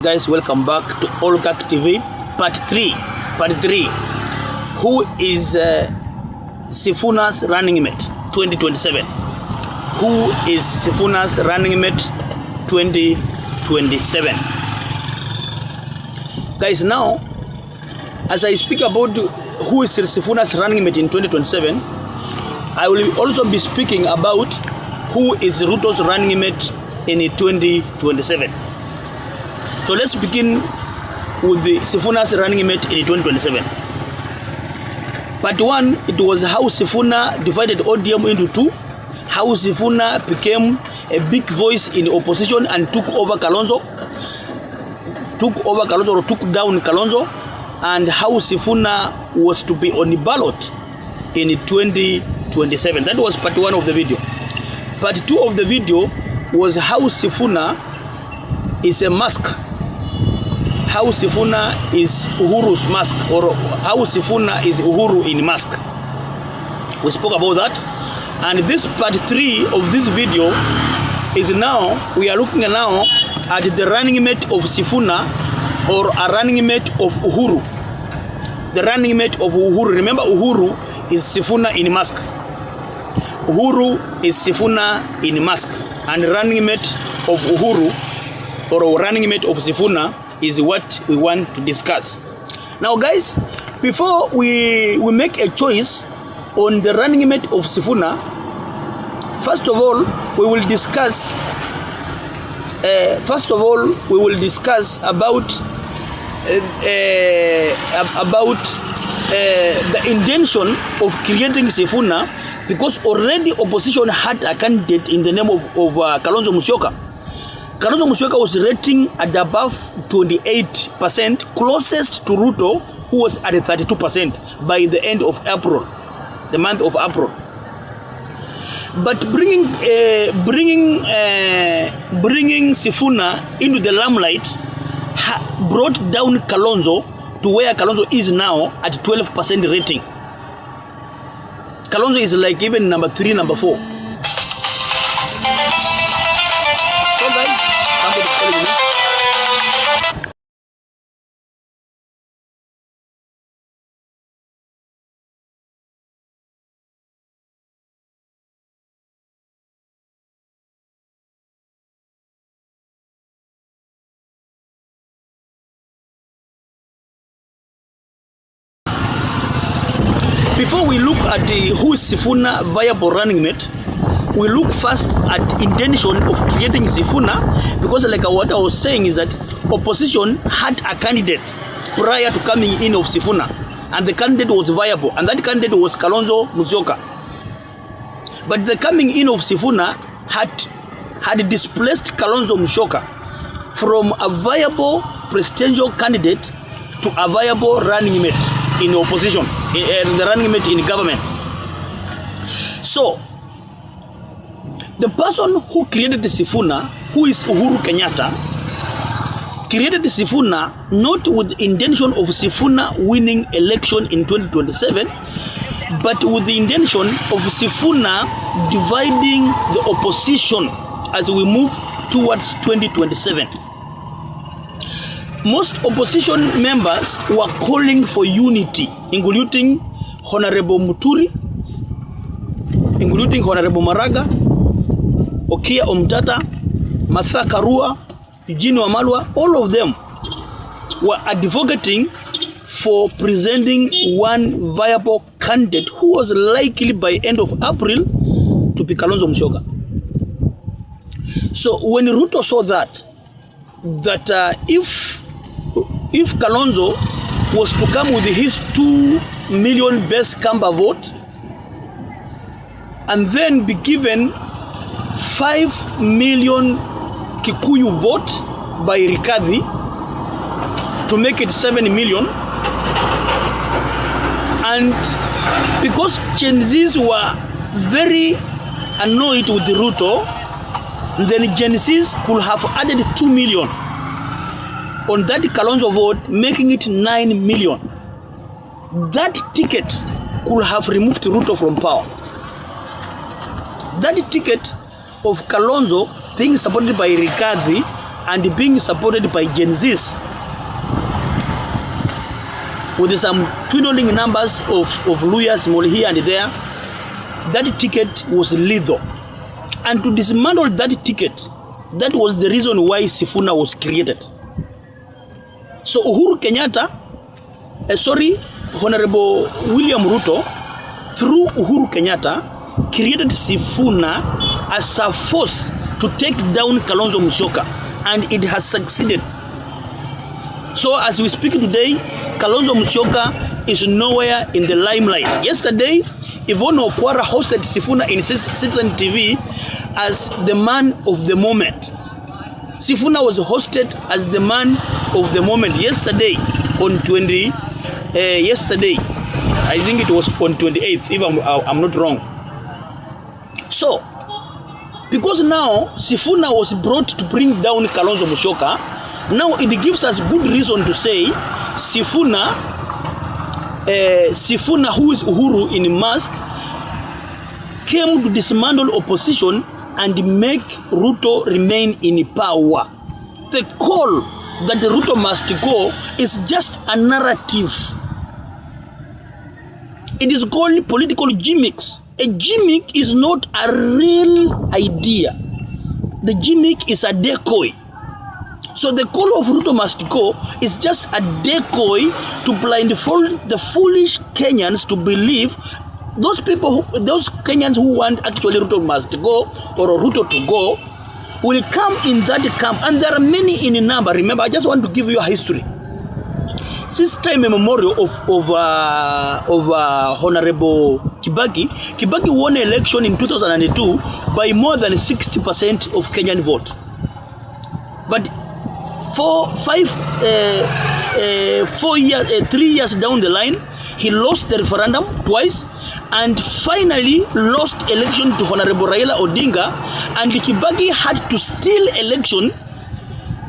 Guys, welcome back to Olgak TV part 3. Who is Sifuna'S running mate 2027? Who is Sifuna'S running mate 2027? Guys, now as I speak about who is Sifuna'S running mate in 2027, I will also be speaking about who is Ruto's running mate in 2027. So let's begin with the Sifuna'S running mate in 2027. Part 1, it was how Sifuna divided ODM into two, how Sifuna became a big voice in opposition and took down Kalonzo, and how Sifuna was to be on the ballot in 2027. That was part 1 of the video. Part 2 of the video was how Sifuna is a mask. How Sifuna is Uhuru's mask, or how Sifuna is Uhuru in mask. We spoke about that. And this part 3 of this video is now, we are looking now at the running mate of Sifuna, or a running mate of Uhuru. The running mate of Uhuru. Remember, Uhuru is Sifuna in mask. Uhuru is Sifuna in mask. And running mate of Uhuru, or running mate of Sifuna, is what we want to discuss. Now guys, before we make a choice on the running mate of Sifuna, first of all we will discuss about the intention of creating Sifuna, because already opposition had a candidate in the name of Kalonzo Musyoka. Kalonzo Musyoka was rating at above 28%, closest to Ruto, who was at 32% by the end of April, the month of April. But bringing Sifuna into the limelight brought down Kalonzo to where Kalonzo is now at 12% rating. Kalonzo is like even number 3, number 4. So guys, somebody is calling me. Before we look at who is Sifuna viable running mate, we look first at intention of creating Sifuna, because like what I was saying is that opposition had a candidate prior to coming in of Sifuna, and the candidate was viable, and that candidate was Kalonzo Musyoka. But the coming in of Sifuna had displaced Kalonzo Musyoka from a viable presidential candidate to a viable running mate in opposition, the running mate in government. So the person who created the Sifuna, who is Uhuru Kenyatta, created the Sifuna not with the intention of Sifuna winning election in 2027, but with the intention of Sifuna dividing the opposition as we move towards 2027. Most opposition members were calling for unity, including Honorable Muturi, including Honorable Maraga, Okia Omtata, Martha Karua, Eugene Wamalwa. All of them were advocating for presenting one viable candidate who was likely by end of April to be Kalonzo Musyoka. So when Ruto saw that if Kalonzo was to come with his 2 million best Kamba vote and then be given 5 million Kikuyu vote by Rikadhi to make it 7 million, and because Gen Zs were very annoyed with the Ruto, then Gen Zs could have added 2 million on that Kalonzo vote, making it 9 million. That ticket could have removed Ruto from power. That ticket of Kalonzo being supported by Rikadhi and being supported by Gen Zs with some dwindling numbers of lawyers here and there, that ticket was lethal. And to dismantle that ticket, that was the reason why Sifuna was created. So Uhuru Kenyatta, Honorable William Ruto, through Uhuru Kenyatta, created Sifuna as a force to take down Kalonzo Musyoka, and it has succeeded. So as we speak today, Kalonzo Musyoka is nowhere in the limelight. Yesterday, Yvonne Okwara hosted Sifuna in Citizen TV as the man of the moment. Sifuna was hosted as the man of the moment yesterday on yesterday. I think it was on 28th, if I'm not wrong. So, because now Sifuna was brought to bring down Kalonzo Musyoka, now it gives us good reason to say Sifuna, who is Uhuru in mask, came to dismantle opposition and make Ruto remain in power. The call that Ruto must go is just a narrative. It is called political gimmicks. A gimmick is not a real idea. The gimmick is a decoy. So the call of Ruto must go is just a decoy to blindfold the foolish Kenyans to believe those Kenyans who want actually Ruto must go or Ruto to go will come in that camp. And there are many in number. Remember, I just want to give you a history. Since time immemorial of Honorable Kibaki won an election in 2002 by more than 60% of Kenyan vote. But 3 years down the line, he lost the referendum twice and finally lost election to Honorable Raila Odinga, and Kibaki had to steal election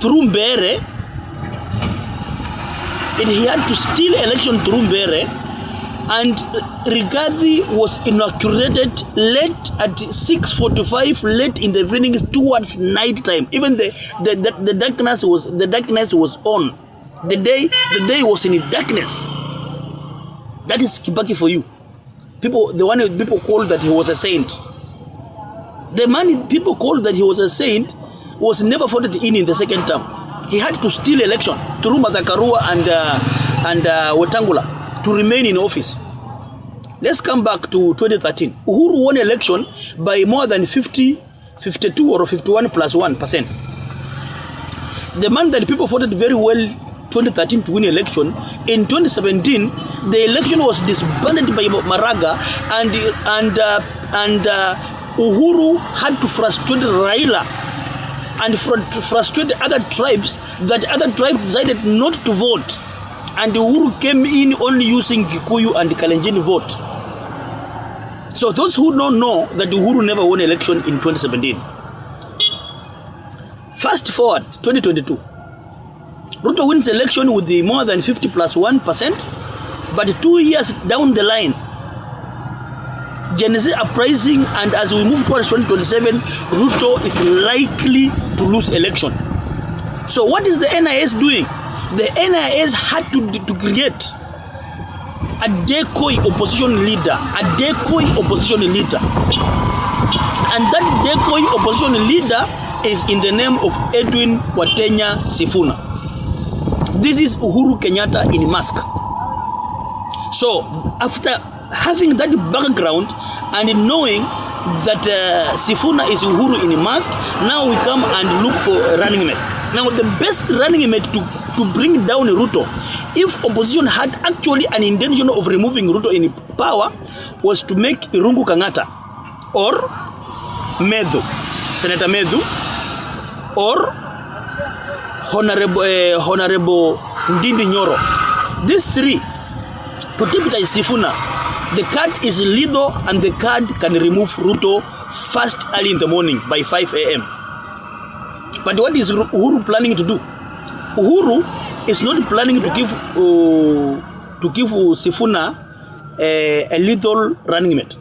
through Mbere. And he had to steal election through Mbere, and Rigathi was inaugurated late at 6:45, late in the evening towards night time. Even the darkness was on. The day was in darkness. That is Kibaki for you. People called that he was a saint. The man people called that he was a saint was never voted in the second term. He had to steal election through Matakarua and Wetangula to remain in office. Let's come back to 2013. Uhuru won election by more than 52 or 51+1%. The man that people voted very well 2013 to win election, in 2017 the election was disbanded by Maraga, and Uhuru had to frustrate Raila and frustrate other tribes, that other tribes decided not to vote, and Uhuru came in only using Kikuyu and Kalenjin vote. So those who don't know that Uhuru never won election in 2017. Fast forward 2022, Ruto wins election with the more than 50+1%, but 2 years down the line, Gen Z uprising, and as we move towards 2027, Ruto is likely to lose election. So what is the NIS doing? The NIS had to create a decoy opposition leader, and that decoy opposition leader is in the name of Edwin Watenya Sifuna. This is Uhuru Kenyatta in mask. So after having that background and knowing that Sifuna is Uhuru in mask, now we come and look for a running mate. Now the best running mate to bring down Ruto, if opposition had actually an intention of removing Ruto in power, was to make Irungu Kangata or Medhu, Senator Medhu, or Honorable Ndindi Nyoro. These three to deputize Sifuna. The card is lethal, and the card can remove Ruto first early in the morning by 5 a.m. But what is Uhuru planning to do? Uhuru is not planning to give Sifuna a lethal running mate.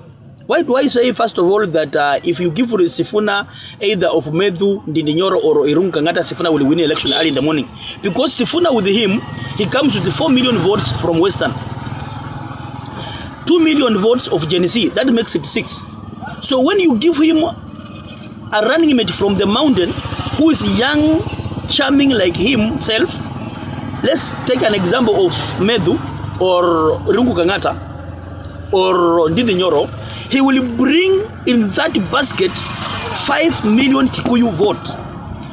Why do I say, first of all, that if you give Sifuna either of Medu, Ndinyoro, or Irungu Kangata, Sifuna will win the election early in the morning? Because Sifuna, with him, he comes with 4 million votes from Western, 2 million votes of Gen Z. That makes it 6. So when you give him a running mate from the mountain who is young, charming like himself, let's take an example of Medu or Irungu Kangata or Ndinyoro. He will bring in that basket 5 million Kikuyu vote.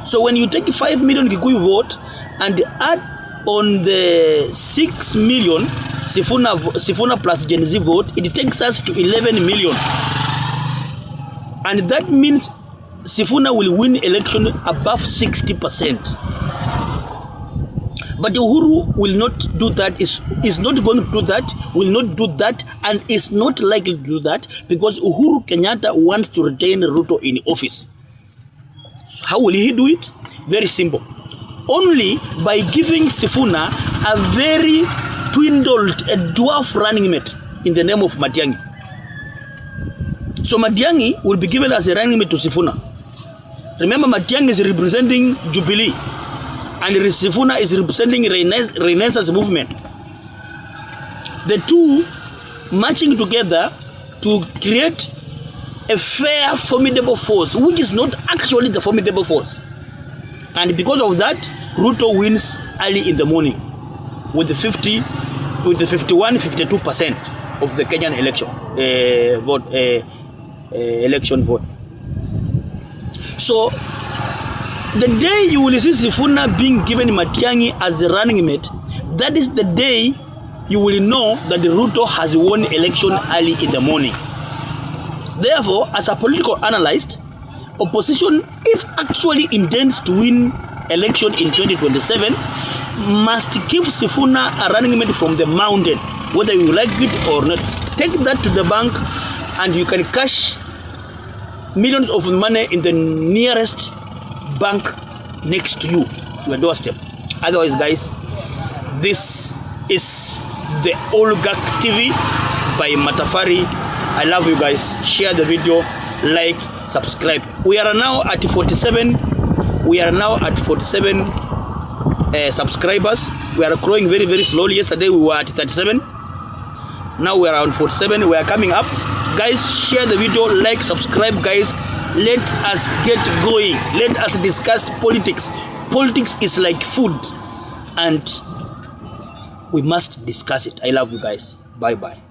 So when you take 5 million Kikuyu vote and add on the 6 million Sifuna plus Gen Z vote, it takes us to 11 million. And that means Sifuna will win election above 60%. But Uhuru will not do that, is not going to do that, will not do that, and is not likely to do that because Uhuru Kenyatta wants to retain Ruto in office. So how will he do it? Very simple. Only by giving Sifuna a very dwindled, a dwarf running mate in the name of Matiang'i. So Matiang'i will be given as a running mate to Sifuna. Remember, Matiang'i is representing Jubilee, and Sifuna is representing Renaissance movement. The two marching together to create a fair, formidable force, which is not actually the formidable force. And because of that, Ruto wins early in the morning with the 51-52% of the Kenyan election election vote. So the day you will see Sifuna being given Matiang'i as the running mate, that is the day you will know that the Ruto has won election early in the morning. Therefore, as a political analyst, opposition, if actually intends to win election in 2027, must give Sifuna a running mate from the mountain, whether you like it or not. Take that to the bank and you can cash millions of money in the nearest bank next to you, your doorstep. Otherwise, guys, this is the Oligarch TV by Matafari. I love you guys. Share the video, like, subscribe. We are now at 47. We are now at 47 subscribers. We are growing very, very slowly. Yesterday we were at 37. Now we are around 47. We are coming up. Guys, share the video, like, subscribe, guys. Let us get going. Let us discuss politics. Politics is like food, and we must discuss it. I love you guys. Bye-bye.